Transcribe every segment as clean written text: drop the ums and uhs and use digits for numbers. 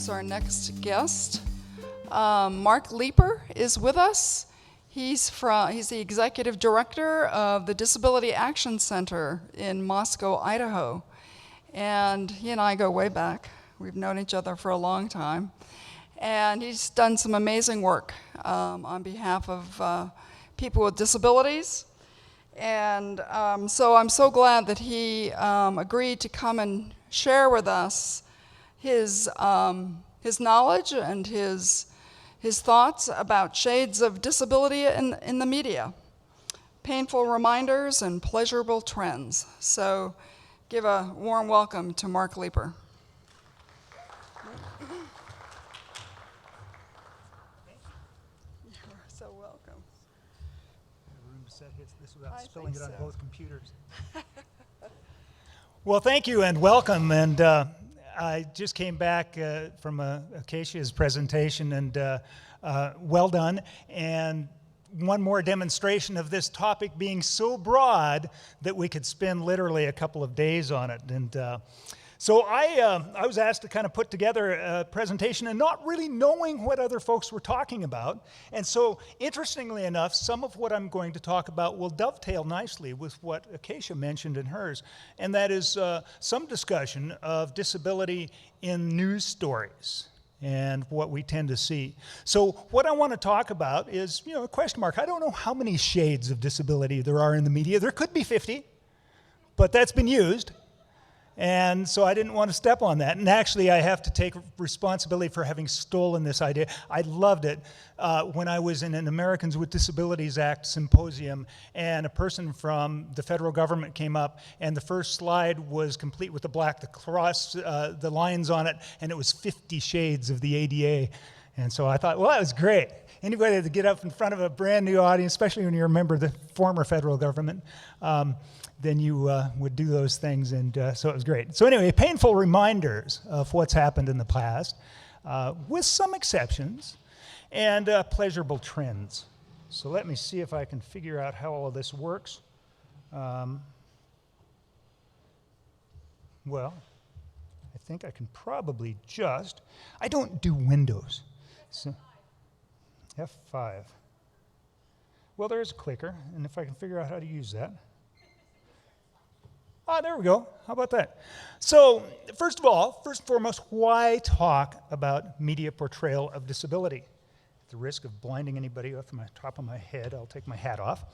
introduce our next guest. Mark Leeper is with us. He's the executive director of the Disability Action Center in Moscow, Idaho. And he and I go way back. We've known each other for a long time. And he's done some amazing work on behalf of people with disabilities. And so I'm so glad that he agreed to come and share with us his knowledge and his thoughts about shades of disability in the media, painful reminders and pleasurable trends. So give a warm welcome to Mark Leeper. You're so welcome. Room to set this without spilling it on so. both computers. Well, thank you and welcome. And I just came back from Acacia's presentation, and well done. And one more demonstration of this topic being so broad that we could spend literally a couple of days on it. And so I was asked to kind of put together a presentation and not really knowing what other folks were talking about. And so interestingly enough, some of what I'm going to talk about will dovetail nicely with what Acacia mentioned in hers. And that is some discussion of disability in news stories and what we tend to see. So what I want to talk about is, a question mark. I don't know how many shades of disability there are in the media. There could be 50, but that's been used. And so I didn't want to step on that. And actually, I have to take responsibility for having stolen this idea. I loved it when I was in an Americans with Disabilities Act symposium, and a person from the federal government came up, and the first slide was complete with the cross, the lines on it, and it was 50 shades of the ADA. And so I thought, well, that was great. Anybody to get up in front of a brand new audience, especially when you remember the former federal government, then you would do those things, and so it was great. So anyway, painful reminders of what's happened in the past, with some exceptions, and pleasurable trends. So let me see if I can figure out how all of this works. Well, I think I can probably I don't do Windows. So F5. Well, there's a clicker, and if I can figure out how to use that. There we go. How about that? So, first and foremost, why talk about media portrayal of disability? At the risk of blinding anybody off the top of my head, I'll take my hat off.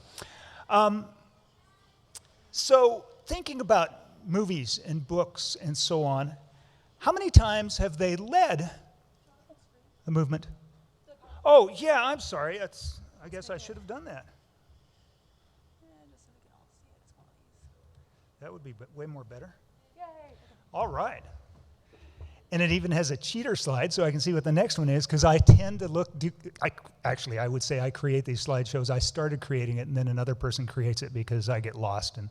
So, thinking about movies and books and so on, how many times have they led a movement? Oh, yeah, I'm sorry. I guess I should have done that. That would be way more better. Yay. All right. And it even has a cheater slide, so I can see what the next one is, because I tend to I would say I create these slideshows. I started creating it, and then another person creates it because I get lost and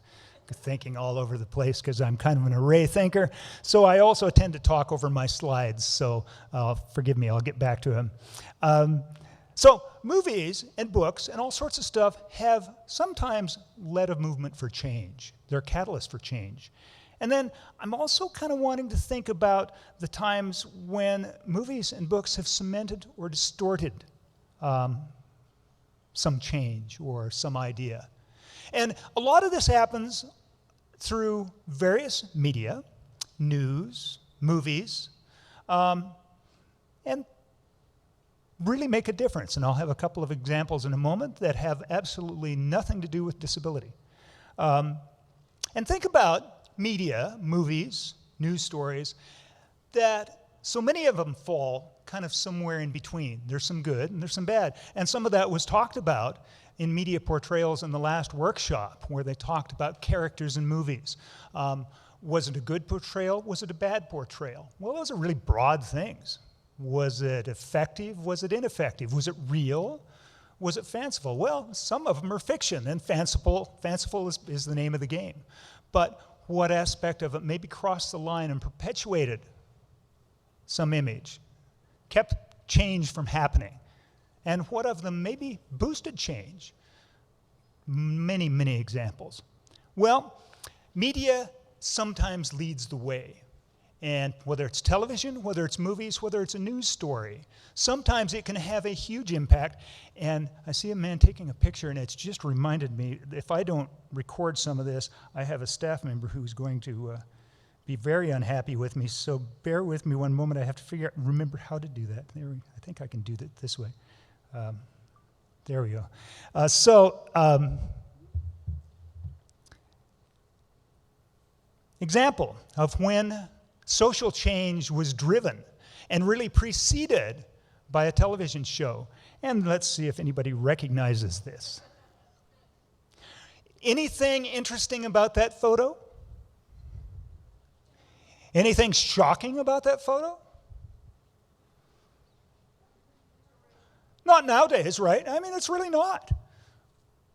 thinking all over the place because I'm kind of an array thinker. So I also tend to talk over my slides, so forgive me, I'll get back to them. So movies and books and all sorts of stuff have sometimes led a movement for change. They're a catalyst for change. And then I'm also kind of wanting to think about the times when movies and books have cemented or distorted some change or some idea. And a lot of this happens through various media, news, movies, and really make a difference. And I'll have a couple of examples in a moment that have absolutely nothing to do with disability. And think about media, movies, news stories, that so many of them fall kind of somewhere in between. There's some good and there's some bad. And some of that was talked about in media portrayals in the last workshop, where they talked about characters in movies. Was it a good portrayal? Was it a bad portrayal? Well, those are really broad things. Was it effective? Was it ineffective? Was it real? Was it fanciful? Well, some of them are fiction, and fanciful is the name of the game. But what aspect of it maybe crossed the line and perpetuated some image, kept change from happening? And what of them maybe boosted change? Many, many examples. Well, media sometimes leads the way. And whether it's television, whether it's movies, whether it's a news story, sometimes it can have a huge impact. And I see a man taking a picture, and it's just reminded me, if I don't record some of this, I have a staff member who's going to be very unhappy with me. So bear with me one moment. I have to remember how to do that. I think I can do that this way. There we go. Example of when social change was driven and really preceded by a television show. And let's see if anybody recognizes this. Anything interesting about that photo? Anything shocking about that photo? Not nowadays, right? I mean, it's really not.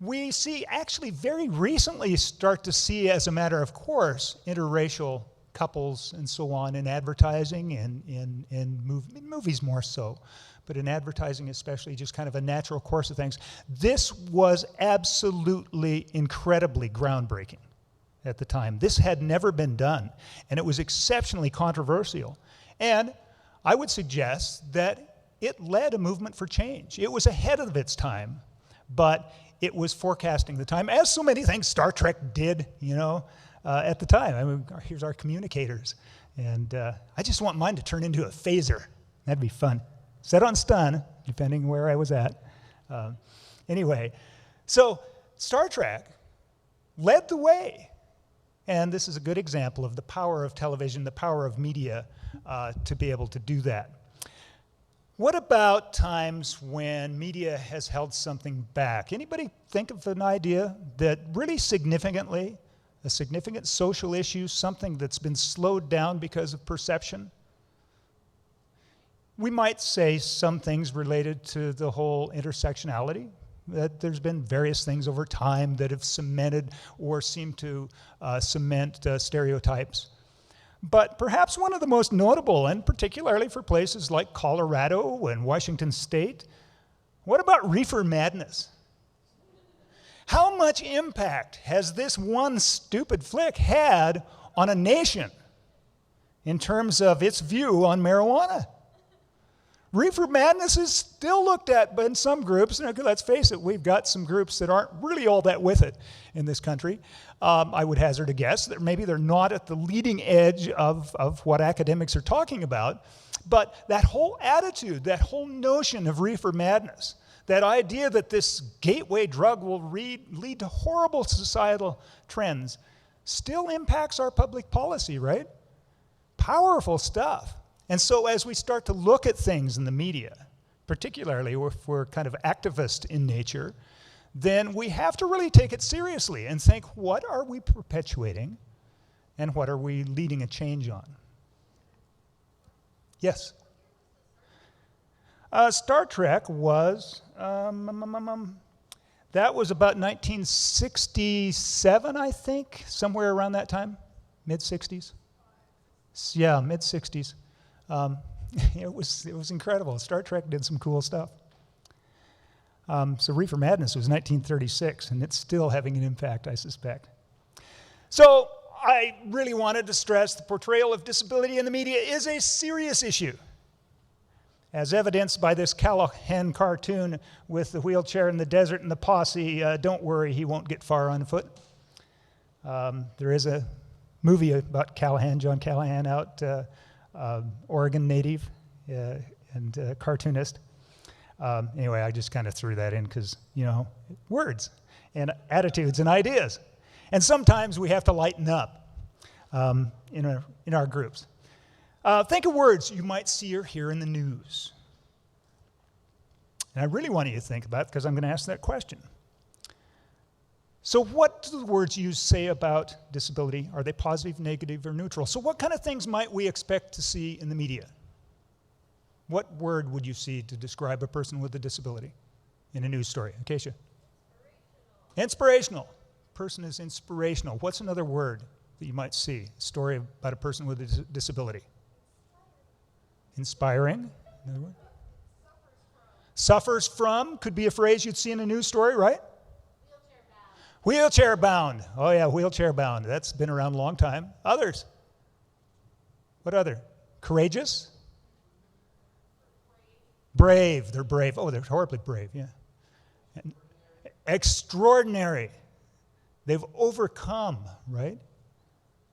We see, actually very recently start to see, as a matter of course, interracial couples and so on in advertising and in movies more so, but in advertising especially, just kind of a natural course of things. This was absolutely incredibly groundbreaking at the time. This had never been done, and it was exceptionally controversial. And I would suggest that it led a movement for change. It was ahead of its time, but it was forecasting the time, as so many things Star Trek did, at the time. I mean, here's our communicators. And I just want mine to turn into a phaser. That'd be fun. Set on stun, depending where I was at. Anyway, so Star Trek led the way. And this is a good example of the power of television, the power of media to be able to do that. What about times when media has held something back? Anybody think of an idea that really significantly, a significant social issue, something that's been slowed down because of perception? We might say some things related to the whole intersectionality, that there's been various things over time that have cemented or seem to cement stereotypes. But perhaps one of the most notable, and particularly for places like Colorado and Washington State, what about reefer madness? How much impact has this one stupid flick had on a nation in terms of its view on marijuana? Reefer madness is still looked at in some groups. Let's face it, we've got some groups that aren't really all that with it in this country. I would hazard a guess that maybe they're not at the leading edge of what academics are talking about. But that whole attitude, that whole notion of reefer madness, that idea that this gateway drug will lead to horrible societal trends, still impacts our public policy, right? Powerful stuff. And so as we start to look at things in the media, particularly if we're kind of activist in nature, then we have to really take it seriously and think, what are we perpetuating and what are we leading a change on? Yes? Star Trek was, that was about 1967, I think, somewhere around that time, mid-60s. Yeah, mid-60s. It was incredible. Star Trek did some cool stuff. So Reefer Madness was 1936, and it's still having an impact, I suspect. So I really wanted to stress the portrayal of disability in the media is a serious issue, as evidenced by this Callahan cartoon with the wheelchair in the desert and the posse. Don't worry, he won't get far on foot. There is a movie about Callahan, John Callahan, out Oregon native and cartoonist. Anyway, I just kind of threw that in because, words and attitudes and ideas. And sometimes we have to lighten up in our groups. Think of words you might see or hear in the news. And I really want you to think about it because I'm going to ask that question. So what do the words used say about disability? Are they positive, negative, or neutral? So what kind of things might we expect to see in the media? What word would you see to describe a person with a disability in a news story? Acacia? Inspirational. Person is inspirational. What's another word that you might see? A story about a person with a disability. Inspiring. Another word? Suffers from could be a phrase you'd see in a news story, right? Wheelchair bound. Oh yeah, wheelchair bound. That's been around a long time. Others? What other? Courageous? Brave. They're brave. Oh, they're horribly brave, yeah. And extraordinary. They've overcome, right?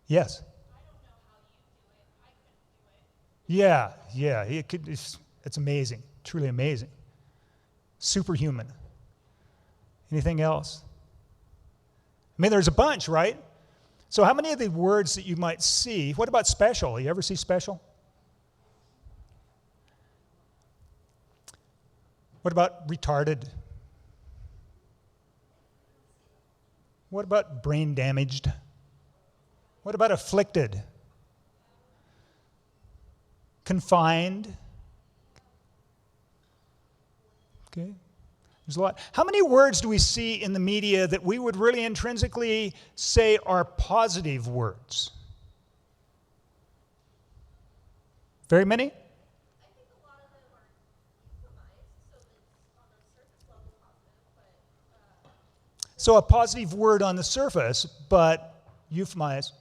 Yes. Yeah. It's amazing, truly amazing. Superhuman. Anything else? I mean, there's a bunch, right? So how many of the words that you might see, what about special? You ever see special? What about retarded? What about brain damaged? What about afflicted? Confined? Okay. There's a lot. How many words do we see in the media that we would really intrinsically say are positive words? Very many? I think a lot of them are euphemised, so that's on the surface level positive, but... So a positive word on the surface, but euphemized,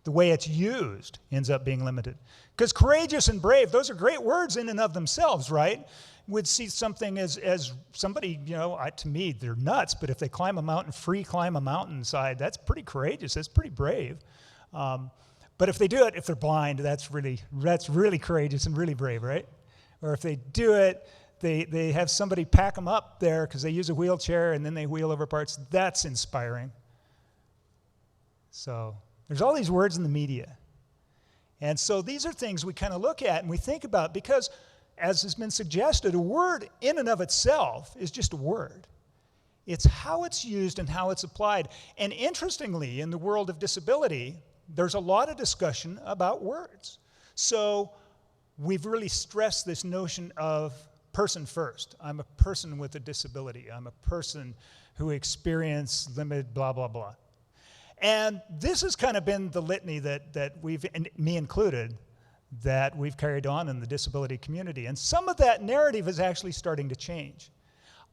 the way it's used ends up being limited. Because courageous and brave, those are great words in and of themselves, right? Would see something as somebody, to me, they're nuts, but if they climb a mountain, climb a mountainside, that's pretty courageous, that's pretty brave. But if they do it, if they're blind, that's really courageous and really brave, right? Or if they do it, they have somebody pack them up there because they use a wheelchair and then they wheel over parts, that's inspiring. So there's all these words in the media. And so these are things we kind of look at and we think about because, as has been suggested, a word in and of itself is just a word. It's how it's used and how it's applied. And interestingly, in the world of disability, there's a lot of discussion about words. So we've really stressed this notion of person first. I'm a person with a disability. I'm a person who experiences limited blah, blah, blah. And this has kind of been the litany that we've, and me included, that we've carried on in the disability community. And some of that narrative is actually starting to change.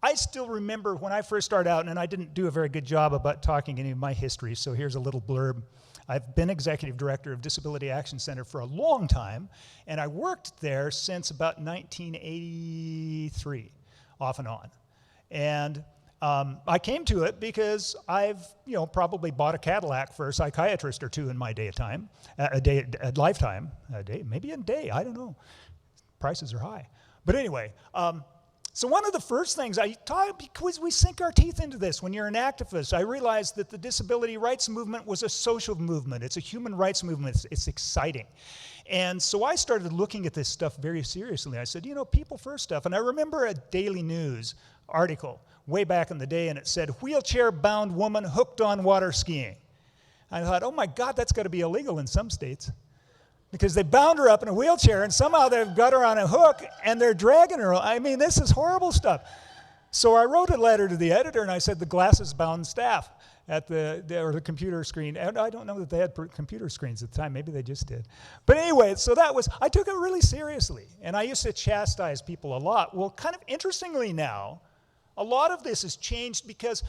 I still remember when I first started out, and I didn't do a very good job about talking any of my history, so here's a little blurb. I've been executive director of Disability Action Center for a long time, and I worked there since about 1983, off and on. And I came to it because I've, probably bought a Cadillac for a psychiatrist or two in my lifetime, I don't know. Prices are high. But anyway, so one of the first things I taught, because we sink our teeth into this, when you're an activist, I realized that the disability rights movement was a social movement. It's a human rights movement. It's exciting. And so I started looking at this stuff very seriously. I said, people first stuff. And I remember a Daily News article way back in the day, and it said, wheelchair-bound woman hooked on water skiing. I thought, oh my God, that's got to be illegal in some states. Because they bound her up in a wheelchair, and somehow they've got her on a hook, and they're dragging her. I mean, this is horrible stuff. So I wrote a letter to the editor, and I said the glasses-bound staff at the computer screen. And I don't know that they had computer screens at the time. Maybe they just did. But anyway, so I took it really seriously. And I used to chastise people a lot. Well, kind of interestingly now, a lot of this has changed because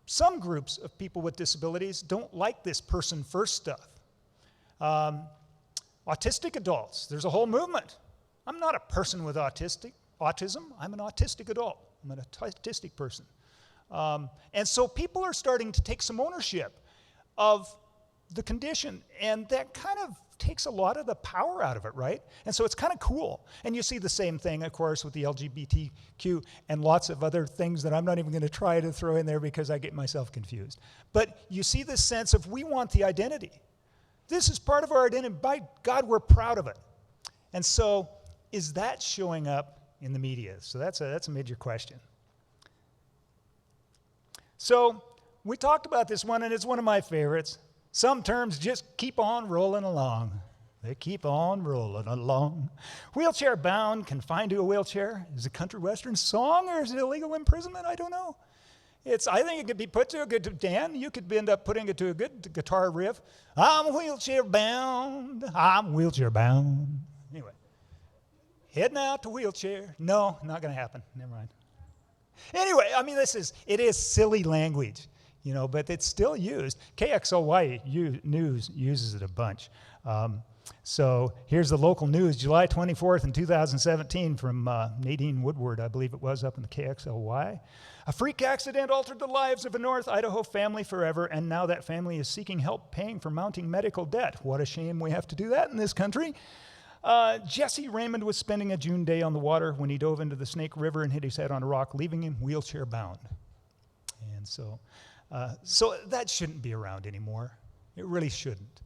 some groups of people with disabilities don't like this person-first stuff. Autistic adults, there's a whole movement. I'm not a person with autism, I'm an autistic adult. I'm an autistic person. And so people are starting to take some ownership of the condition, and that kind of takes a lot of the power out of it, right? And so it's kind of cool. And you see the same thing, of course, with the LGBTQ and lots of other things that I'm not even going to try to throw in there because I get myself confused. But you see this sense of we want the identity. This is part of our identity. By God, we're proud of it. And so is that showing up in the media? So that's a major question. So we talked about this one, and it's one of my favorites. Some terms just keep on rolling along. They keep on rolling along. Wheelchair bound, confined to a wheelchair. Is it a country western song or is it illegal imprisonment? I don't know. I think it could be put to a good, Dan, you could end up putting it to a good guitar riff. I'm wheelchair bound. I'm wheelchair bound. Anyway, heading out to wheelchair. No, not going to happen. Never mind. Anyway, I mean, it is silly language. But it's still used. KXLY News uses it a bunch. So here's the local news, July 24th in 2017 from Nadine Woodward, I believe it was, up in the KXLY. A freak accident altered the lives of a North Idaho family forever, and now that family is seeking help paying for mounting medical debt. What a shame we have to do that in this country. Jesse Raymond was spending a June day on the water when he dove into the Snake River and hit his head on a rock, leaving him wheelchair bound. And so that shouldn't be around anymore. It really shouldn't.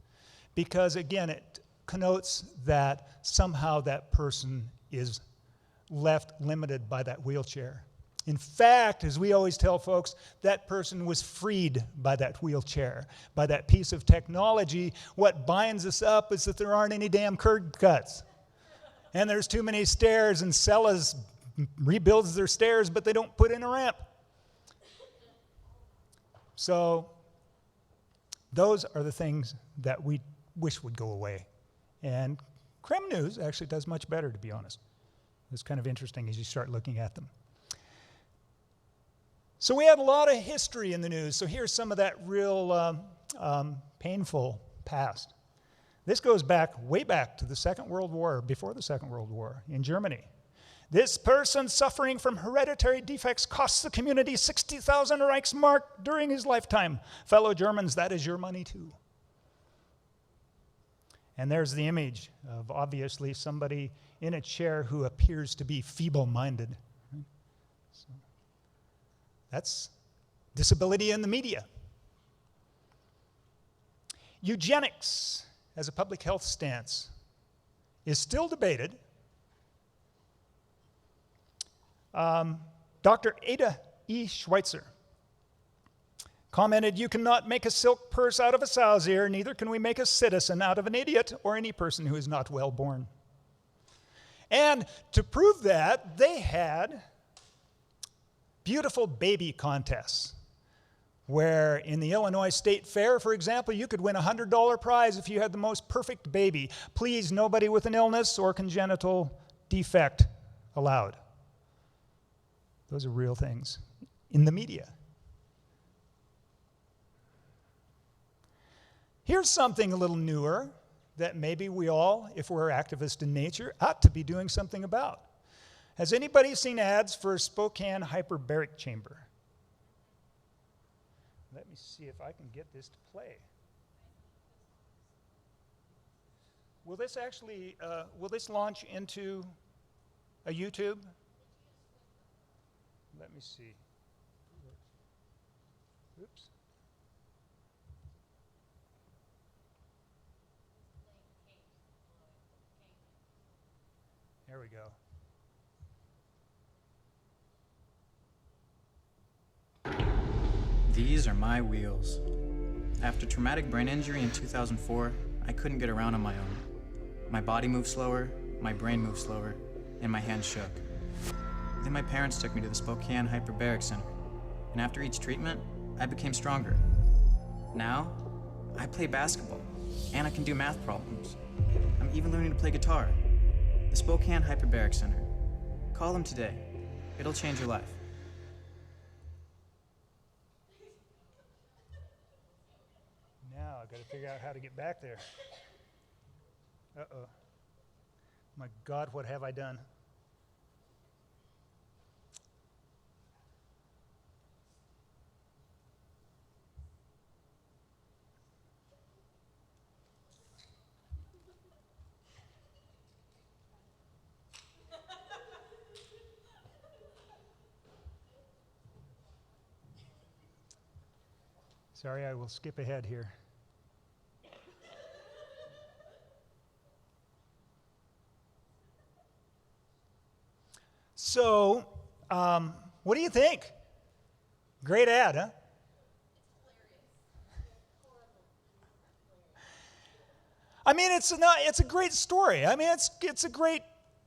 Because again, it connotes that somehow that person is left limited by that wheelchair. In fact, as we always tell folks, that person was freed by that wheelchair, by that piece of technology. What binds us up is that there aren't any damn curb cuts. And there's too many stairs, and Cella's rebuilds their stairs, but they don't put in a ramp. So those are the things that we wish would go away. And Creme News actually does much better, to be honest. It's kind of interesting as you start looking at them. So we had a lot of history in the news. So here's some of that real painful past. This goes back, way back to the Second World War, before the Second World War, in Germany. This person suffering from hereditary defects costs the community 60,000 Reichsmark during his lifetime. Fellow Germans, that is your money too. And there's the image of obviously somebody in a chair who appears to be feeble-minded. So that's disability in the media. Eugenics as a public health stance is still debated. Dr. Ada E. Schweitzer commented, "You cannot make a silk purse out of a sow's ear, neither can we make a citizen out of an idiot or any person who is not well born." And to prove that, they had beautiful baby contests, where in the Illinois State Fair, for example, you could win a $100 prize if you had the most perfect baby. Please, nobody with an illness or congenital defect allowed. Those are real things in the media. Here's something a little newer that maybe we all, if we're activists in nature, ought to be doing something about. Has anybody seen ads for a Spokane hyperbaric chamber? Let me see if I can get this to play. Will this actually, will this launch into a YouTube? Let me see. Oops. There we go. These are my wheels. After traumatic brain injury in 2004, I couldn't get around on my own. My body moved slower, my brain moved slower, and my hands shook. Then my parents took me to the Spokane Hyperbaric Center, and after each treatment, I became stronger. Now, I play basketball, and I can do math problems. I'm even learning to play guitar. The Spokane Hyperbaric Center. Call them today. It'll change your life. Now I've got to figure out how to get back there. Uh-oh. My God, what have I done? Sorry, I will skip ahead here. So, what do you think? Great ad, huh? I mean, it's a great story. I mean, it's a great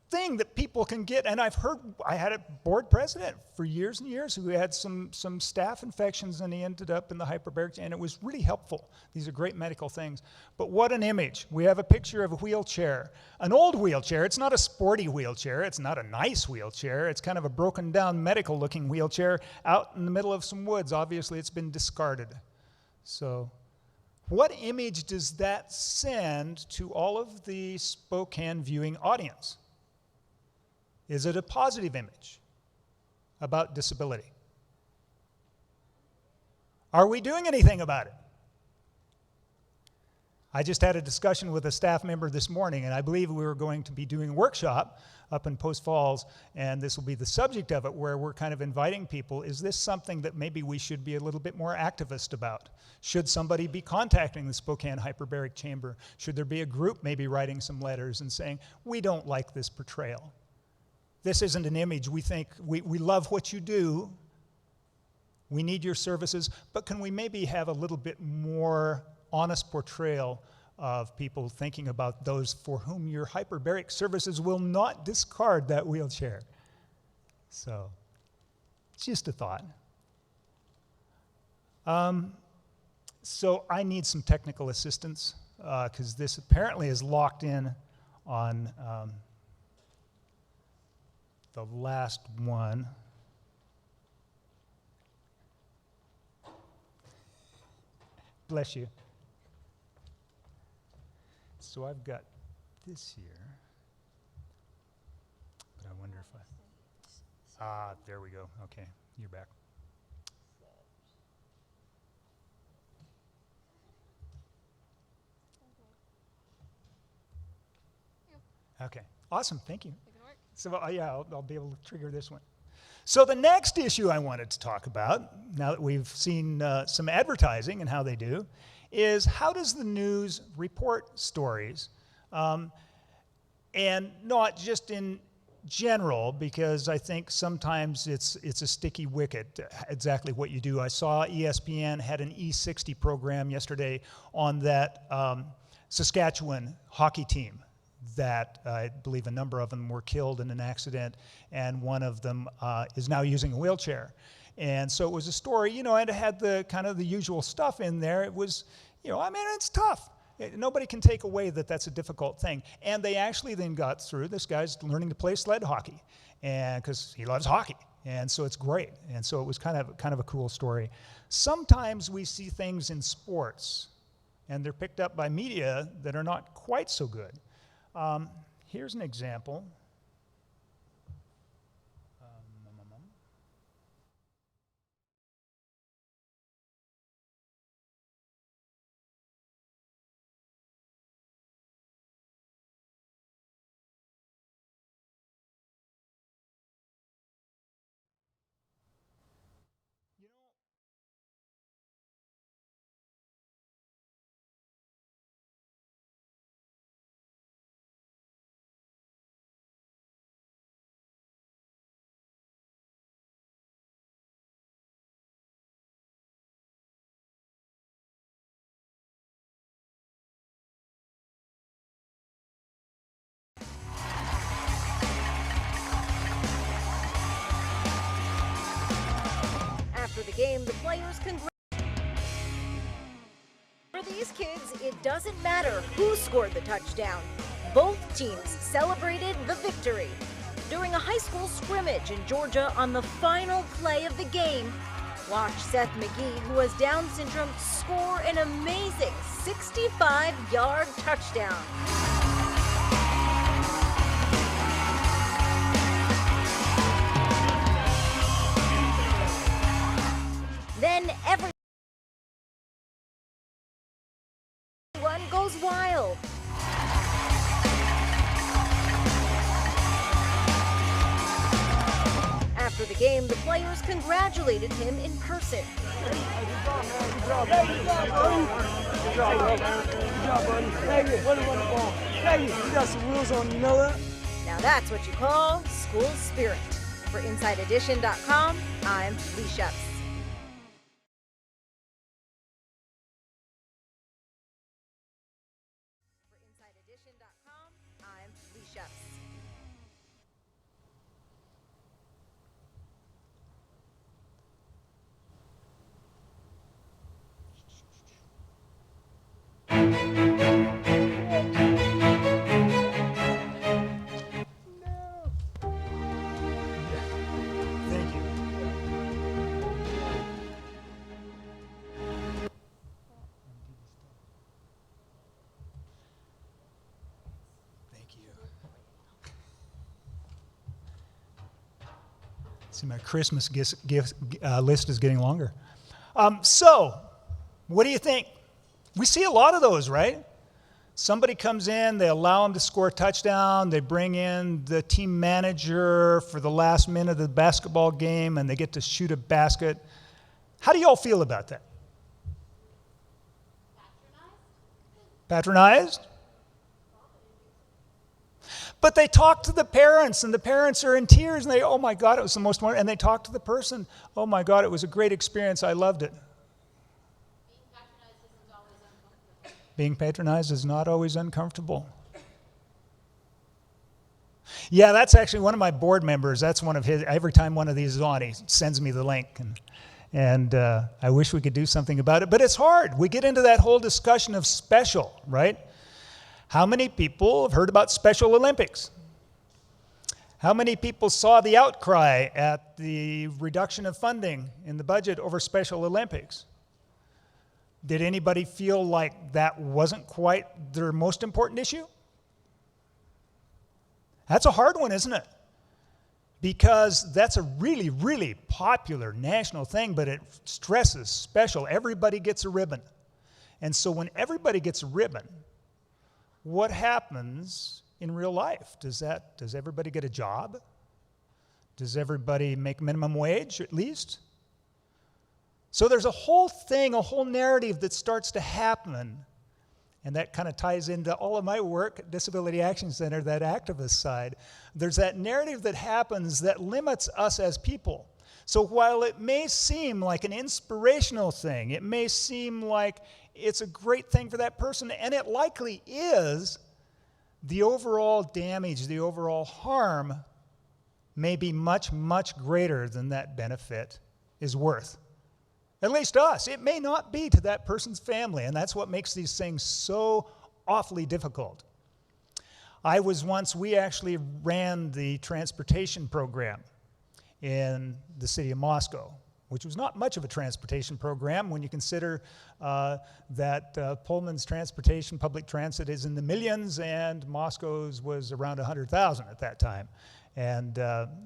thing that people can get. And I've heard, I had a board president for years and years who had some staph infections, and he ended up in the hyperbaric, and it was really helpful. These are great medical things. But what an image. We have a picture of a wheelchair, an old wheelchair. It's not a sporty wheelchair. It's not a nice wheelchair. It's kind of a broken down medical looking wheelchair out in the middle of some woods. Obviously, it's been discarded. So what image does that send to all of the Spokane viewing audience? Is it a positive image about disability? Are we doing anything about it? I just had a discussion with a staff member this morning, and I believe we were going to be doing a workshop up in Post Falls, and this will be the subject of it, where we're kind of inviting people. Is this something that maybe we should be a little bit more activist about? Should somebody be contacting the Spokane Hyperbaric Chamber? Should there be a group maybe writing some letters and saying, we don't like this portrayal? This isn't an image. We think, we love what you do. We need your services, but can we maybe have a little bit more honest portrayal of people thinking about those for whom your hyperbaric services will not discard that wheelchair? So, it's just a thought. So I need some technical assistance because this apparently is locked in on the last one. Bless you. So I've got this here, but I wonder if there we go. Okay, you're back. Okay, awesome, thank you. So yeah, I'll be able to trigger this one. So the next issue I wanted to talk about, now that we've seen some advertising and how they do, is how does the news report stories? And not just in general, because I think sometimes it's a sticky wicket, exactly what you do. I saw ESPN had an E60 program yesterday on that Saskatchewan hockey team that I believe a number of them were killed in an accident, and one of them is now using a wheelchair. And so it was a story, you know, and it had the kind of the usual stuff in there. It was, you know, I mean, it's tough. Nobody can take away that that's a difficult thing. And they actually then got through, this guy's learning to play sled hockey, and because he loves hockey. And so it's great. And so it was kind of a cool story. Sometimes we see things in sports, and they're picked up by media that are not quite so good. Here's an example. After the game, the players For these kids, it doesn't matter who scored the touchdown. Both teams celebrated the victory. During a high school scrimmage in Georgia on the final play of the game, watch Seth McGee, who has Down syndrome, score an amazing 65-yard touchdown. Then everyone goes wild. After the game, the players congratulated him in person. Good job, buddy. Good job, buddy. Thank you. What a wonderful. Thank you. You got some wheels on, you know that? Now that's what you call school spirit. For InsideEdition.com, I'm Lee Shucks. For InsideEdition.com, I'm Lee Shucks. Thank you. See, my Christmas gift list is getting longer. So, what do you think? We see a lot of those, right? Somebody comes in, they allow them to score a touchdown, they bring in the team manager for the last minute of the basketball game, and they get to shoot a basket. How do y'all feel about that? Patronized? But they talk to the parents, and the parents are in tears, and they, oh my God, it was the most wonderful. And they talk to the person, oh my God, it was a great experience, I loved it. Being patronized is not always uncomfortable. Yeah, that's actually one of my board members. That's one of his. Every time one of these is on, he sends me the link. And I wish we could do something about it. But it's hard. We get into that whole discussion of special, right? How many people have heard about Special Olympics? How many people saw the outcry at the reduction of funding in the budget over Special Olympics? Did anybody feel like that wasn't quite their most important issue? That's a hard one, isn't it? Because that's a really, really popular national thing, but it stresses special. Everybody gets a ribbon. And so when everybody gets a ribbon, what happens in real life? Does everybody get a job? Does everybody make minimum wage at least? So there's a whole thing, a whole narrative that starts to happen, and that kind of ties into all of my work at Disability Action Center, that activist side. There's that narrative that happens that limits us as people. So while it may seem like an inspirational thing, it may seem like it's a great thing for that person, and it likely is, the overall damage, the overall harm may be much, much greater than that benefit is worth. At least us. It may not be to that person's family, and that's what makes these things so awfully difficult. We actually ran the transportation program in the city of Moscow, which was not much of a transportation program when you consider that Pullman's transportation, public transit, is in the millions, and Moscow's was around 100,000 at that time. And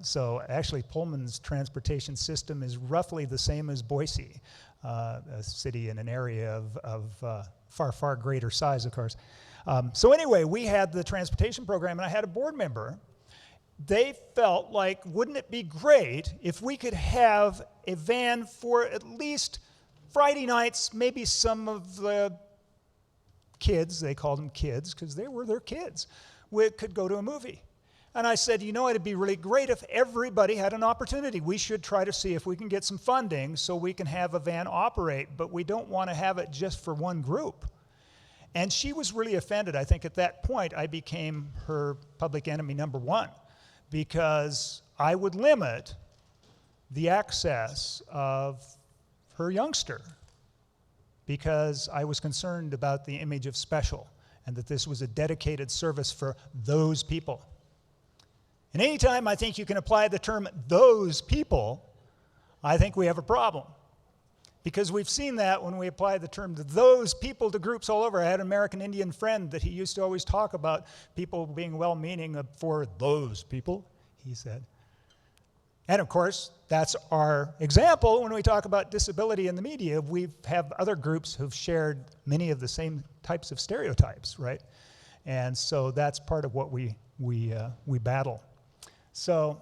so actually Pullman's transportation system is roughly the same as Boise, a city in an area of far, far greater size, of course. So anyway, we had the transportation program, and I had a board member. They felt like, wouldn't it be great if we could have a van for at least Friday nights, maybe some of the kids, they called them kids because they were their kids, we could go to a movie. And I said, you know, it'd be really great if everybody had an opportunity. We should try to see if we can get some funding so we can have a van operate, but we don't want to have it just for one group. And she was really offended. I think at that point I became her public enemy number one, because I would limit the access of her youngster because I was concerned about the image of special and that this was a dedicated service for those people. And anytime I think you can apply the term those people, I think we have a problem. Because we've seen that when we apply the term those people to groups all over. I had an American Indian friend that he used to always talk about people being well-meaning for those people, he said. And of course, that's our example when we talk about disability in the media. We have other groups who've shared many of the same types of stereotypes, right? And so that's part of what we battle. So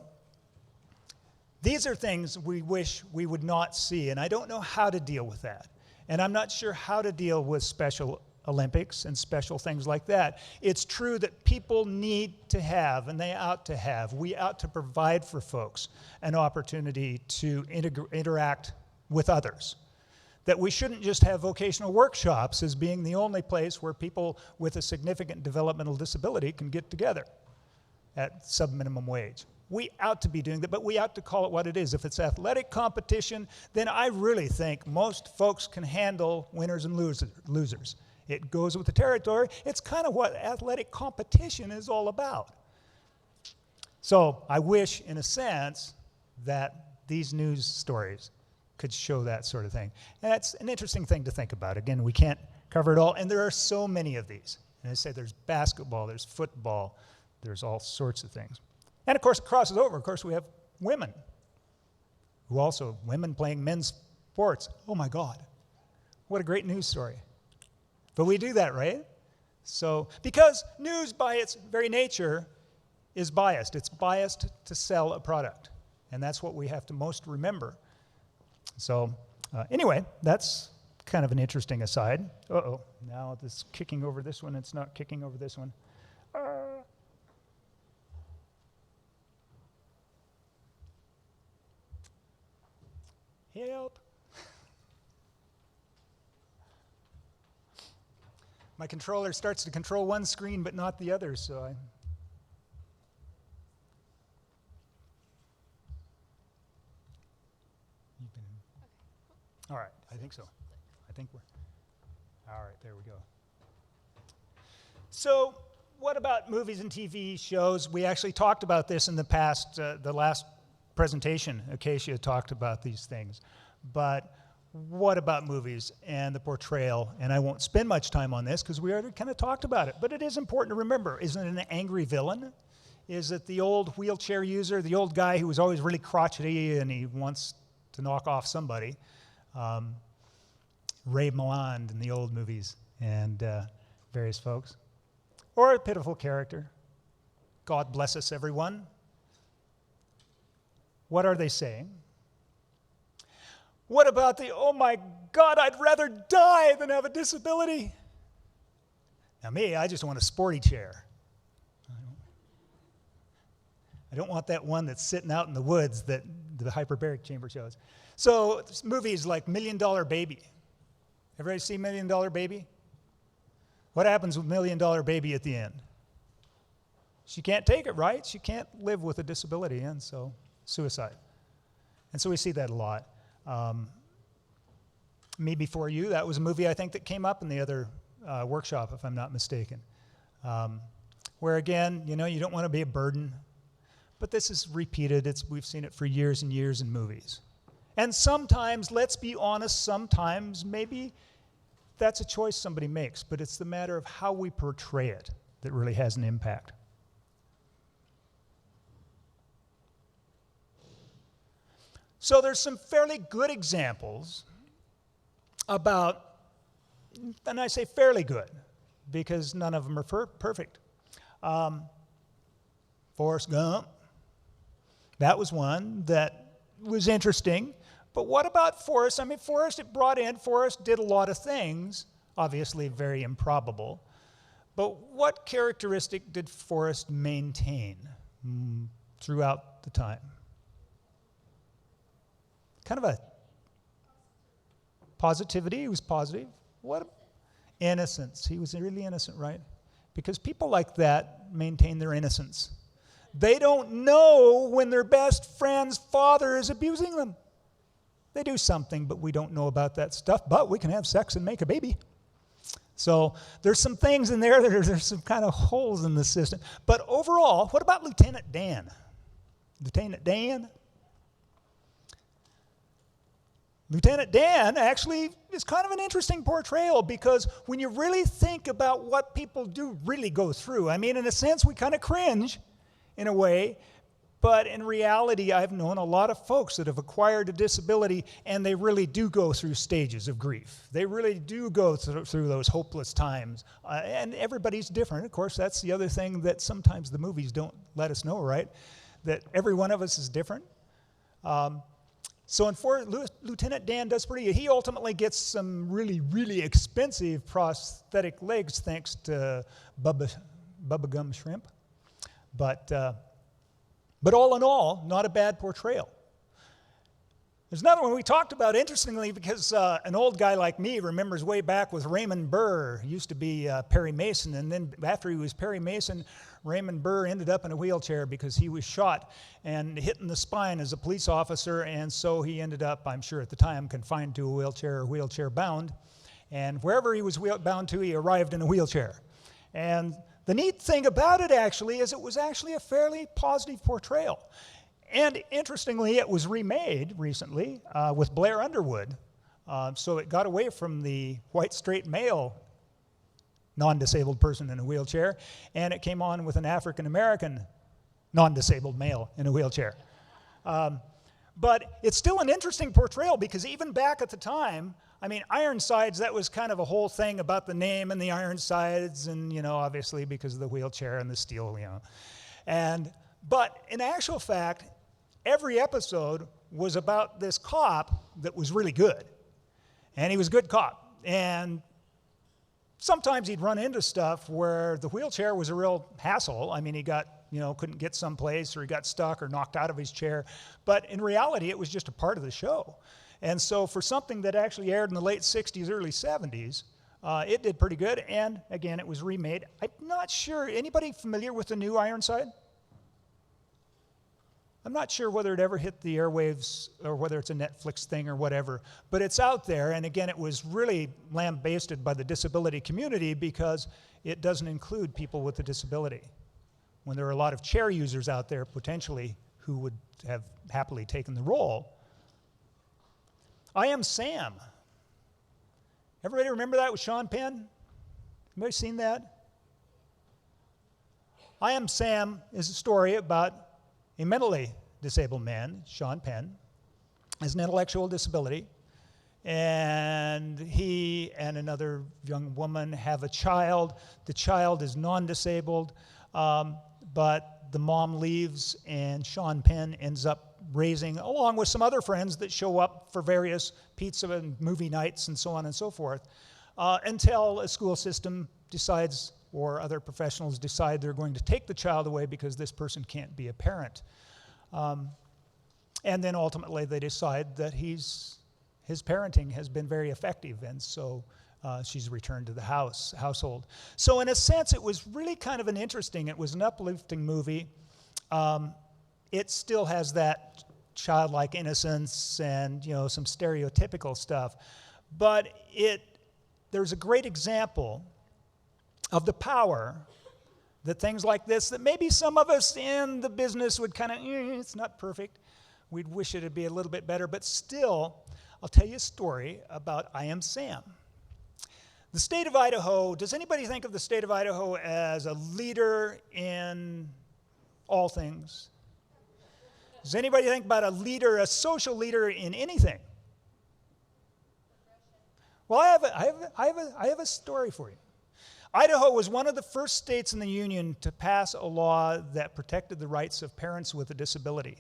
these are things we wish we would not see, and I don't know how to deal with that. And I'm not sure how to deal with Special Olympics and special things like that. It's true that people need to have, and they ought to have, we ought to provide for folks an opportunity to interact with others. That we shouldn't just have vocational workshops as being the only place where people with a significant developmental disability can get together at sub-minimum wage. We ought to be doing that, but we ought to call it what it is. If it's athletic competition, then I really think most folks can handle winners and losers. It goes with the territory. It's kind of what athletic competition is all about. So I wish, in a sense, that these news stories could show that sort of thing. And that's an interesting thing to think about. Again, we can't cover it all, and there are so many of these. And I say there's basketball, there's football, there's all sorts of things. And of course, it crosses over. Of course, we have women. who also, women playing men's sports. Oh my God, what a great news story. But we do that, right? So, because news by its very nature is biased. It's biased to sell a product. And that's what we have to most remember. So, anyway, that's kind of an interesting aside. Uh-oh, now it's kicking over this one. It's not kicking over this one. Help. My controller starts to control one screen but not the other, so I... All right, I think so. I think we're... All right, there we go. So, what about movies and TV shows? We actually talked about this in the past, the last presentation. Acacia talked about these things. But what about movies and the portrayal? And I won't spend much time on this because we already kind of talked about it. But it is important to remember, isn't it an angry villain? Is it the old wheelchair user, the old guy who was always really crotchety and he wants to knock off somebody? Ray Milland in the old movies and various folks. Or a pitiful character. God bless us, everyone. What are they saying? What about the, oh my God, I'd rather die than have a disability? Now me, I just want a sporty chair. I don't want that one that's sitting out in the woods that the hyperbaric chamber shows. So movies like $1 Million Baby. Everybody see $1 Million Baby? What happens with $1 Million Baby at the end? She can't take it, right? She can't live with a disability, and so suicide. And so we see that a lot. Me Before You, that was a movie I think that came up in the other workshop, if I'm not mistaken. Where again, you know, you don't want to be a burden. But this is repeated. We've seen it for years and years in movies. And sometimes, let's be honest, sometimes maybe that's a choice somebody makes, but it's the matter of how we portray it that really has an impact. So there's some fairly good examples about, and I say fairly good, because none of them are perfect. Forrest Gump. That was one that was interesting. But what about Forrest? I mean, Forrest did a lot of things, obviously very improbable. But what characteristic did Forrest maintain throughout the time? Kind of a positivity. He was positive. What innocence. He was really innocent, right? Because people like that maintain their innocence. They don't know when their best friend's father is abusing them. They do something, but we don't know about that stuff. But we can have sex and make a baby. So there's some things in there that there's some kind of holes in the system. But overall, what about Lieutenant Dan? Lieutenant Dan? Lieutenant Dan actually is kind of an interesting portrayal because when you really think about what people do really go through, I mean, in a sense, we kind of cringe in a way, but in reality, I've known a lot of folks that have acquired a disability and they really do go through stages of grief. They really do go through those hopeless times. And everybody's different. Of course, that's the other thing that sometimes the movies don't let us know, right? That every one of us is different. So Lieutenant Dan does pretty good. He ultimately gets some really, really expensive prosthetic legs thanks to Bubba Gum Shrimp. But all in all, not a bad portrayal. There's another one we talked about, interestingly, because an old guy like me remembers way back with Raymond Burr. He used to be Perry Mason, and then after he was Perry Mason, Raymond Burr ended up in a wheelchair because he was shot and hit in the spine as a police officer, and so he ended up, I'm sure at the time, confined to a wheelchair or wheelchair bound. And wherever he was bound to, he arrived in a wheelchair. And the neat thing about it actually is it was actually a fairly positive portrayal. And interestingly, it was remade recently with Blair Underwood. So it got away from the white straight male non-disabled person in a wheelchair, and it came on with an African-American non-disabled male in a wheelchair. But it's still an interesting portrayal because even back at the time, I mean, Ironsides, that was kind of a whole thing about the name and the Ironsides and, you know, obviously because of the wheelchair and the steel, you know. But in actual fact, every episode was about this cop that was really good. And he was a good cop. And sometimes he'd run into stuff where the wheelchair was a real hassle. I mean, he got, you know, couldn't get someplace or he got stuck or knocked out of his chair. But in reality, it was just a part of the show. And so for something that actually aired in the late 60s, early 70s, it did pretty good. And again, it was remade. I'm not sure, anybody familiar with the new Ironside? I'm not sure whether it ever hit the airwaves or whether it's a Netflix thing or whatever, but it's out there. And again, it was really lambasted by the disability community because it doesn't include people with a disability. When there are a lot of chair users out there potentially who would have happily taken the role. I Am Sam. Everybody remember that with Sean Penn? Anybody seen that? I Am Sam is a story about a mentally disabled man, Sean Penn, has an intellectual disability, and he and another young woman have a child. The child is non-disabled, but the mom leaves, and Sean Penn ends up raising, along with some other friends that show up for various pizza and movie nights and so on and so forth, until a school system decides, or other professionals decide they're going to take the child away because this person can't be a parent. And then ultimately they decide that his parenting has been very effective, and so she's returned to the household. So in a sense, it was really kind of it was an uplifting movie. It still has that childlike innocence and, you know, some stereotypical stuff, but there's a great example of the power that things like this, that maybe some of us in the business would kind of, it's not perfect. We'd wish it'd be a little bit better, but still, I'll tell you a story about I Am Sam. The state of Idaho, does anybody think of the state of Idaho as a leader in all things? Does anybody think about a social leader in anything? Well, I have a story for you. Idaho was one of the first states in the Union to pass a law that protected the rights of parents with a disability.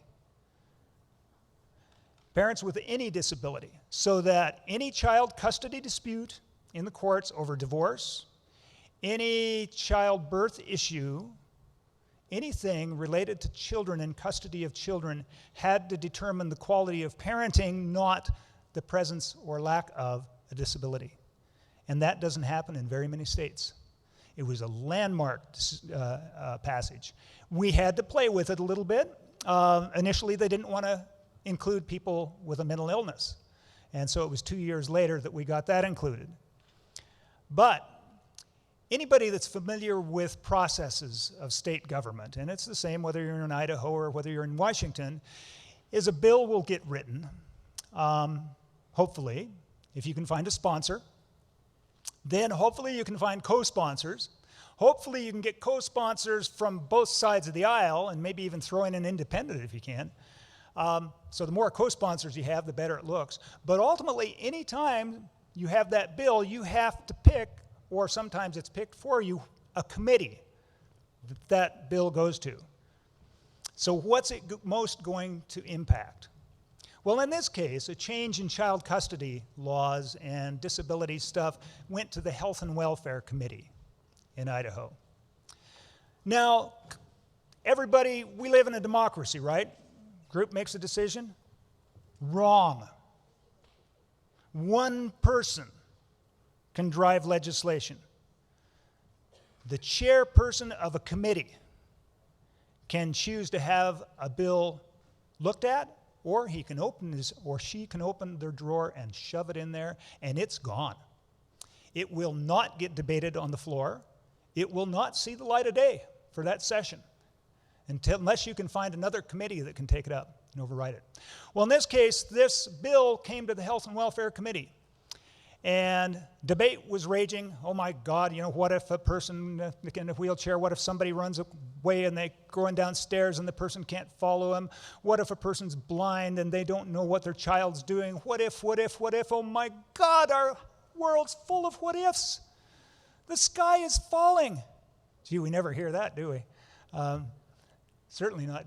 Parents with any disability, so that any child custody dispute in the courts over divorce, any childbirth issue, anything related to children and custody of children had to determine the quality of parenting, not the presence or lack of a disability. And that doesn't happen in very many states. It was a landmark passage. We had to play with it a little bit. Initially, they didn't want to include people with a mental illness. And so it was 2 years later that we got that included. But anybody that's familiar with processes of state government, and it's the same whether you're in Idaho or whether you're in Washington, is a bill will get written, hopefully, if you can find a sponsor. Then hopefully you can find co-sponsors. Hopefully you can get co-sponsors from both sides of the aisle, and maybe even throw in an independent if you can. So the more co-sponsors you have, the better it looks. But ultimately, anytime you have that bill, you have to pick, or sometimes it's picked for you, a committee that bill goes to. So what's it most going to impact? Well, in this case, a change in child custody laws and disability stuff went to the Health and Welfare Committee in Idaho. Now, everybody, we live in a democracy, right? Group makes a decision. Wrong. One person can drive legislation. The chairperson of a committee can choose to have a bill looked at, or he can open or she can open their drawer and shove it in there, and it's gone. It will not get debated on the floor. It will not see the light of day for that session unless you can find another committee that can take it up and override it. Well, in this case, this bill came to the Health and Welfare Committee. And debate was raging. Oh my God, what if a person in a wheelchair, what if somebody runs away and they're going downstairs and the person can't follow him? What if a person's blind and they don't know what their child's doing? What if? Oh my God, our world's full of what ifs. The sky is falling. Gee, we never hear that, do we? Certainly not.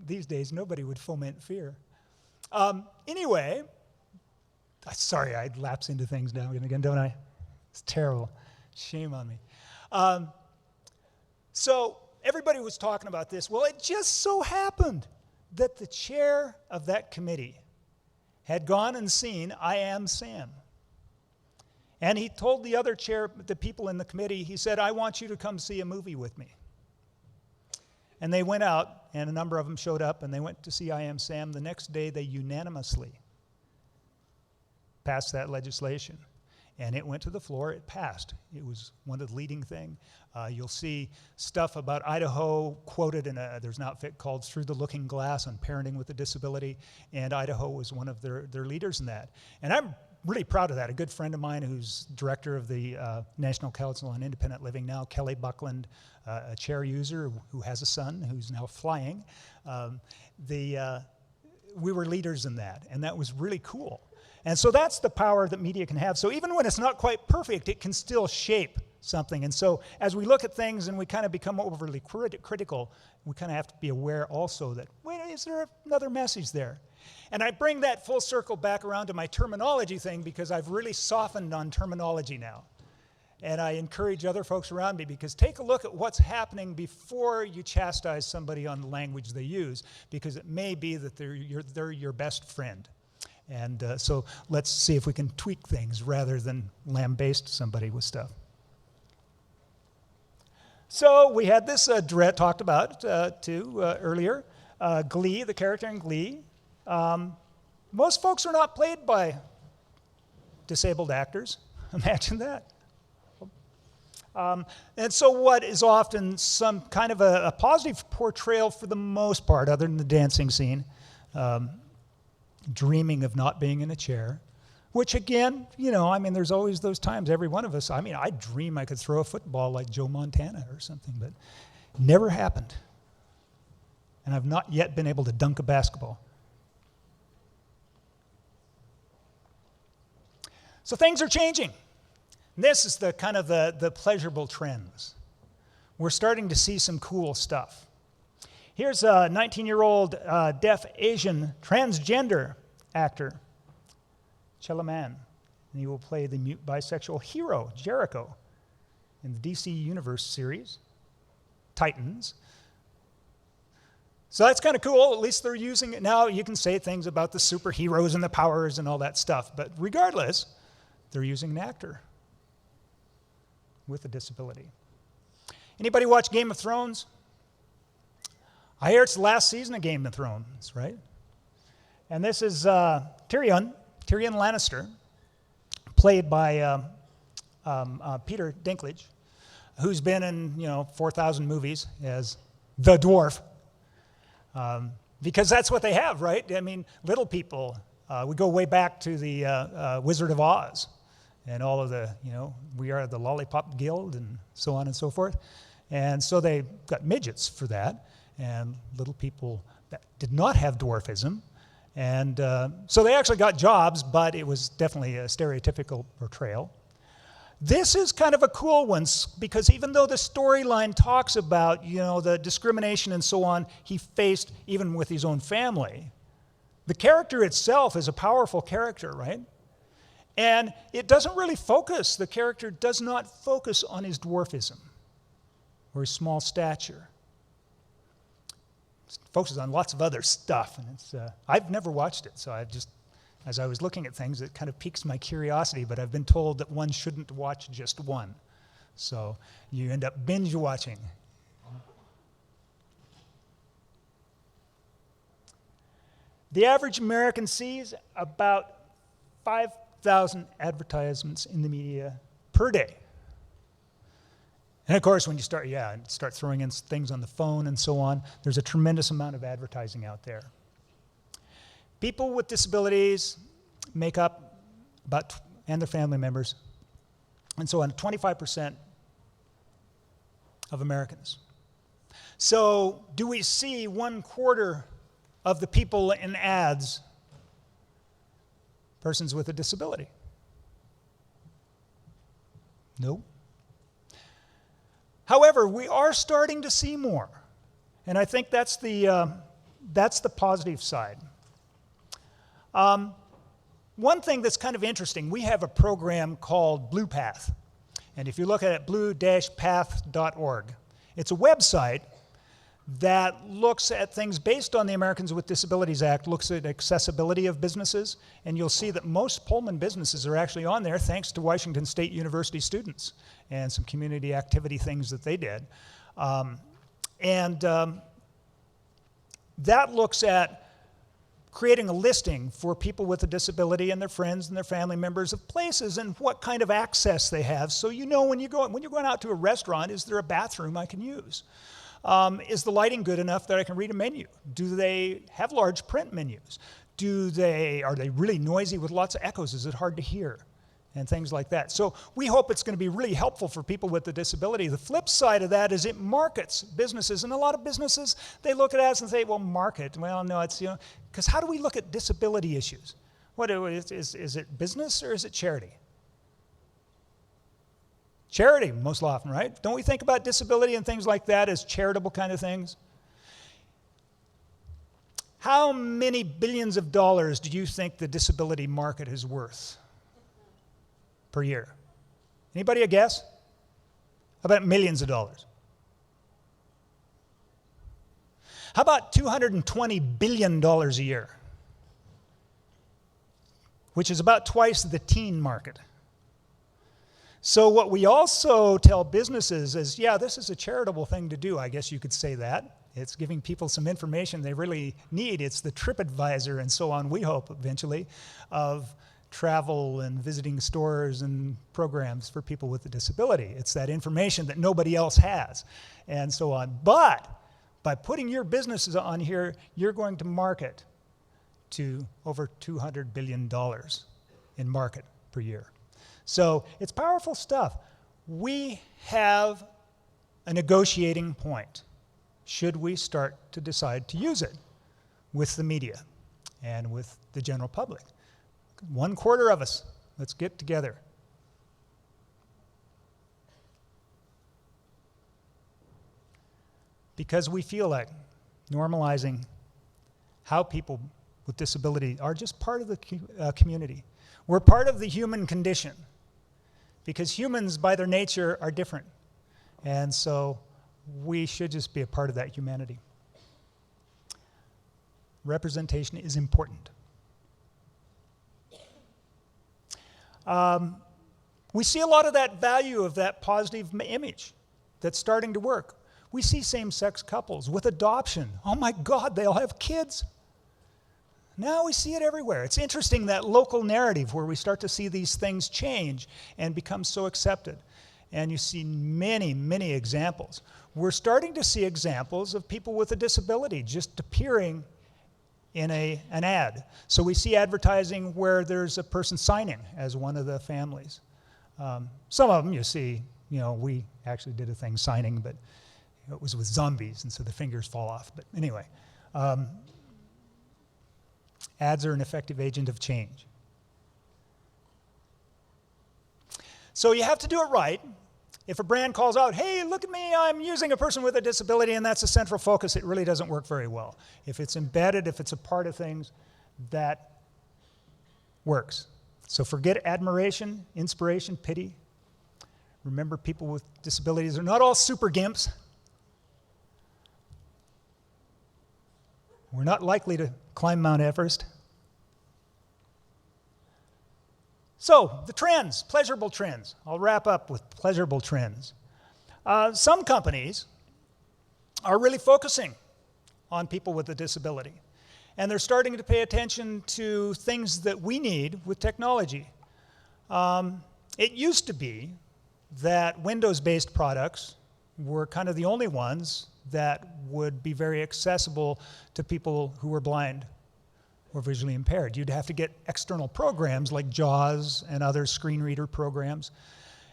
These days, nobody would foment fear. Anyway, sorry, I lapse into things now and again, don't I? It's terrible. Shame on me. So everybody was talking about this. Well, it just so happened that the chair of that committee had gone and seen I Am Sam. And he told the other chair, the people in the committee, he said, I want you to come see a movie with me. And they went out, and a number of them showed up, and they went to see I Am Sam. The next day, they unanimously passed that legislation. And it went to the floor, it passed. It was one of the leading things. You'll see stuff about Idaho quoted in there's an outfit called Through the Looking Glass on parenting with a disability, and Idaho was one of their leaders in that. And I'm really proud of that. A good friend of mine who's director of the National Council on Independent Living now, Kelly Buckland, a chair user who has a son who's now flying. We were leaders in that, and that was really cool. And so that's the power that media can have. So even when it's not quite perfect, it can still shape something. And so as we look at things and we kind of become overly critical, we kind of have to be aware also that, wait, is there another message there? And I bring that full circle back around to my terminology thing because I've really softened on terminology now. And I encourage other folks around me because take a look at what's happening before you chastise somebody on the language they use, because it may be that they're your best friend. And so let's see if we can tweak things rather than lambaste somebody with stuff. So we had this Durrett talked about too earlier. Glee, the character in Glee. Most folks are not played by disabled actors. Imagine that. And so what is often some kind of a positive portrayal for the most part, other than the dancing scene, dreaming of not being in a chair, which again, there's always those times, every one of us, I dream I could throw a football like Joe Montana or something, but never happened. And I've not yet been able to dunk a basketball. So things are changing. This is the kind of the pleasurable trends. We're starting to see some cool stuff. Here's a 19-year-old deaf Asian transgender actor, Chelaman, and he will play the mute bisexual hero, Jericho, in the DC Universe series, Titans. So that's kind of cool. At least they're using it now. You can say things about the superheroes and the powers and all that stuff, but regardless, they're using an actor with a disability. Anybody watch Game of Thrones? I hear it's the last season of Game of Thrones, right? And this is Tyrion Lannister, played by Peter Dinklage, who's been in 4,000 movies as the dwarf, because that's what they have, right? Little people. We go way back to the Wizard of Oz, and all of the we are the Lollipop Guild, and so on and so forth. And so they got midgets for that, and little people that did not have dwarfism. And so they actually got jobs, but it was definitely a stereotypical portrayal. This is kind of a cool one, because even though the storyline talks about, the discrimination and so on he faced even with his own family, the character itself is a powerful character, right? And it doesn't really focus, the character does not focus on his dwarfism or his small stature. It focuses on lots of other stuff, and it's I've never watched it, so I've just, as I was looking at things, it kind of piques my curiosity, but I've been told that one shouldn't watch just one. So you end up binge watching. The average American sees about 5,000 advertisements in the media per day. And of course, when you start throwing in things on the phone and so on, there's a tremendous amount of advertising out there. People with disabilities make up about and their family members, and so on, 25% of Americans. So do we see 1/4 of the people in ads persons with a disability? No. However, we are starting to see more, and I think that's the positive side. One thing that's kind of interesting, we have a program called Blue Path, and if you look at it, blue-path.org, it's a website that looks at things based on the Americans with Disabilities Act, looks at accessibility of businesses, and you'll see that most Pullman businesses are actually on there thanks to Washington State University students and some community activity things that they did. That looks at creating a listing for people with a disability and their friends and their family members of places and what kind of access they have. So you know when you're going out to a restaurant, is there a bathroom I can use? Is the lighting good enough that I can read a menu? Do they have large print menus? Are they really noisy with lots of echoes? Is it hard to hear? And things like that. So we hope it's going to be really helpful for people with a disability. The flip side of that is it markets businesses. And a lot of businesses, they look at us and say, well, market. Well, no, it's, because how do we look at disability issues? Is it business or is it charity? Charity, most often, right? Don't we think about disability and things like that as charitable kind of things? How many billions of dollars do you think the disability market is worth per year? Anybody a guess? How about millions of dollars? How about $220 billion a year? Which is about twice the teen market. So what we also tell businesses is, yeah, this is a charitable thing to do. I guess you could say that. It's giving people some information they really need. It's the TripAdvisor and so on, we hope eventually, of travel and visiting stores and programs for people with a disability. It's that information that nobody else has and so on. But by putting your businesses on here, you're going to market to over $200 billion in market per year. So it's powerful stuff. We have a negotiating point. Should we start to decide to use it with the media and with the general public? 1/4 of us, let's get together. Because we feel like normalizing how people with disability are just part of the community. We're part of the human condition because humans by their nature are different. And so we should just be a part of that humanity. Representation is important. We see a lot of that value of that positive image that's starting to work. We see same-sex couples with adoption. Oh my God, they'll have kids. Now we see it everywhere. It's interesting, that local narrative where we start to see these things change and become so accepted. And you see many, many examples. We're starting to see examples of people with a disability just appearing in an ad. So we see advertising where there's a person signing as one of the families. Some of them you see, we actually did a thing signing, but it was with zombies, and so the fingers fall off. But anyway, ads are an effective agent of change. So you have to do it right. If a brand calls out, hey, look at me, I'm using a person with a disability, and that's a central focus, it really doesn't work very well. If it's embedded, if it's a part of things, that works. So forget admiration, inspiration, pity. Remember, people with disabilities are not all super gimps. We're not likely to climb Mount Everest. So, the trends, pleasurable trends. I'll wrap up with pleasurable trends. Some companies are really focusing on people with a disability. And they're starting to pay attention to things that we need with technology. It used to be that Windows-based products were kind of the only ones that would be very accessible to people who were blind were visually impaired. You'd have to get external programs like JAWS and other screen reader programs.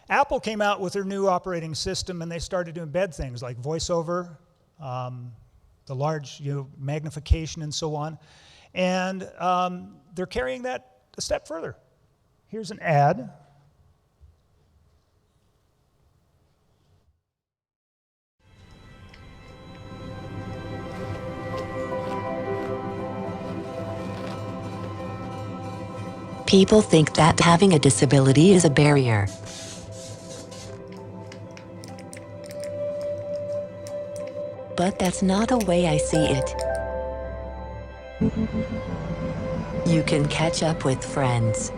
Apple came out with their new operating system, and they started to embed things like VoiceOver, the large magnification and so on. And they're carrying that a step further. Here's an ad. People think that having a disability is a barrier. But that's not the way I see it. You can catch up with friends.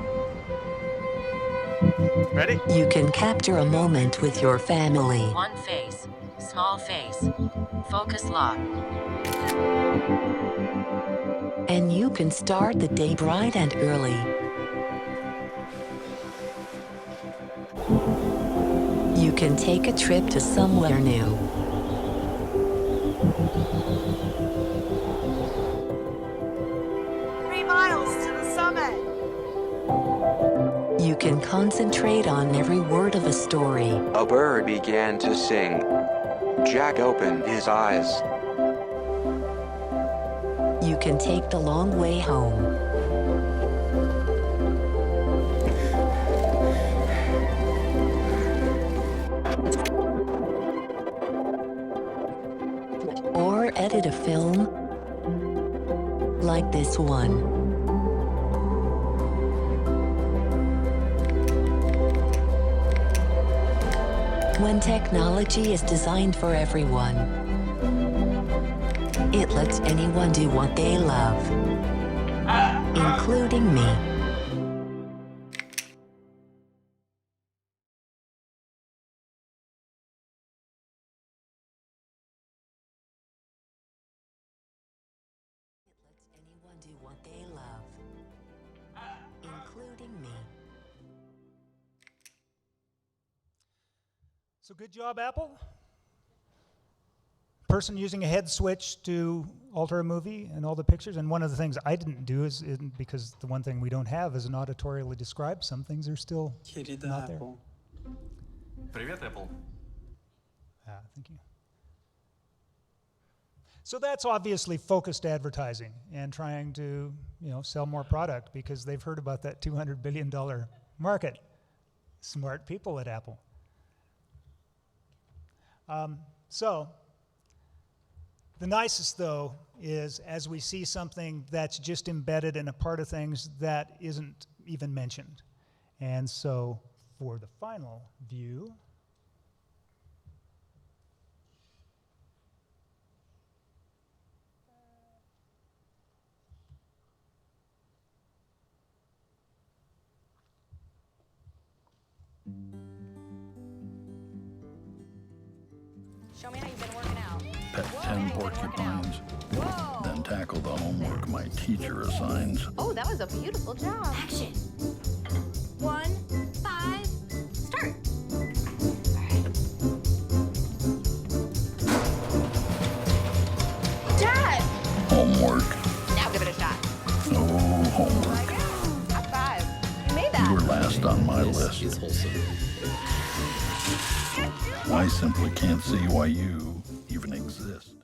Ready? You can capture a moment with your family. One face, small face, focus lock. And you can start the day bright and early. You can take a trip to somewhere new. You can concentrate on every word of a story. A bird began to sing. Jack opened his eyes. You can take the long way home. Or edit a film like this one. When technology is designed for everyone, it lets anyone do what they love, including me. It lets anyone do what they love, including me. So good job, Apple. Person using a head switch to alter a movie and all the pictures. And one of the things I didn't do is because the one thing we don't have is an auditorially described. Some things are still not there. Привет, Apple. Thank you. So that's obviously focused advertising and trying to, sell more product because they've heard about that $200 billion market. Smart people at Apple. So the nicest, though, is as we see something that's just embedded in a part of things that isn't even mentioned. And so for the final view, show me how you've been working out. Pet 10 porcupines, then tackle the homework my teacher assigns. Oh, that was a beautiful job. Action. 1, 5, start. Dad! Homework. Now give it a shot. No homework. High five. You made that. You were last on my list. Is wholesome. I simply can't see why you even exist.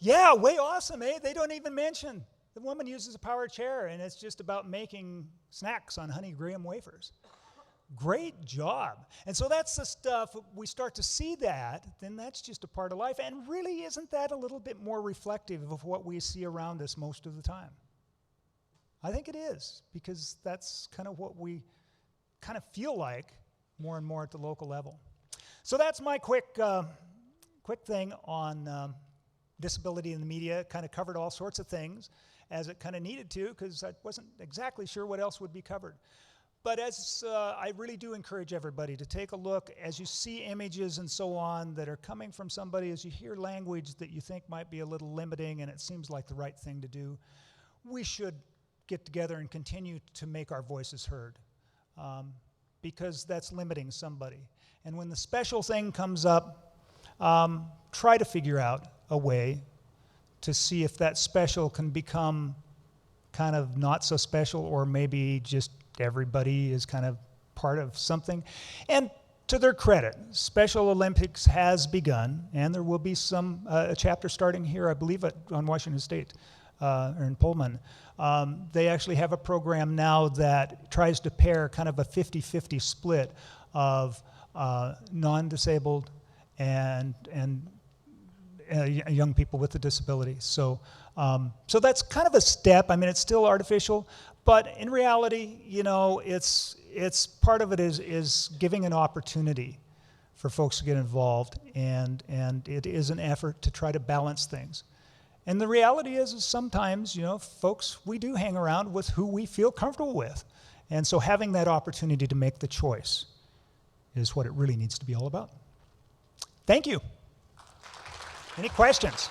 yeah, way awesome, eh? They don't even mention. The woman uses a power chair, and it's just about making snacks on honey graham wafers. Great job. And so that's the stuff, we start to see that, then that's just a part of life. And really, isn't that a little bit more reflective of what we see around us most of the time? I think it is, because that's kind of what we kind of feel like more and more at the local level. So that's my quick thing on disability in the media. Kind of covered all sorts of things as it kind of needed to, because I wasn't exactly sure what else would be covered. But as I really do encourage everybody to take a look as you see images and so on that are coming from somebody, as you hear language that you think might be a little limiting and it seems like the right thing to do, we should get together and continue to make our voices heard, because that's limiting somebody. And when the special thing comes up, try to figure out a way to see if that special can become kind of not so special, or maybe just everybody is kind of part of something. And to their credit, Special Olympics has begun, and there will be a chapter starting here, I believe, on Washington State, or in Pullman. They actually have a program now that tries to pair kind of a 50-50 split of non-disabled and young people with a disability. So that's kind of a step. I mean, it's still artificial, but in reality, you know, it's part of it is giving an opportunity for folks to get involved, and it is an effort to try to balance things. And the reality is sometimes, you know, folks, we do hang around with who we feel comfortable with. And so having that opportunity to make the choice is what it really needs to be all about. Thank you. Any questions?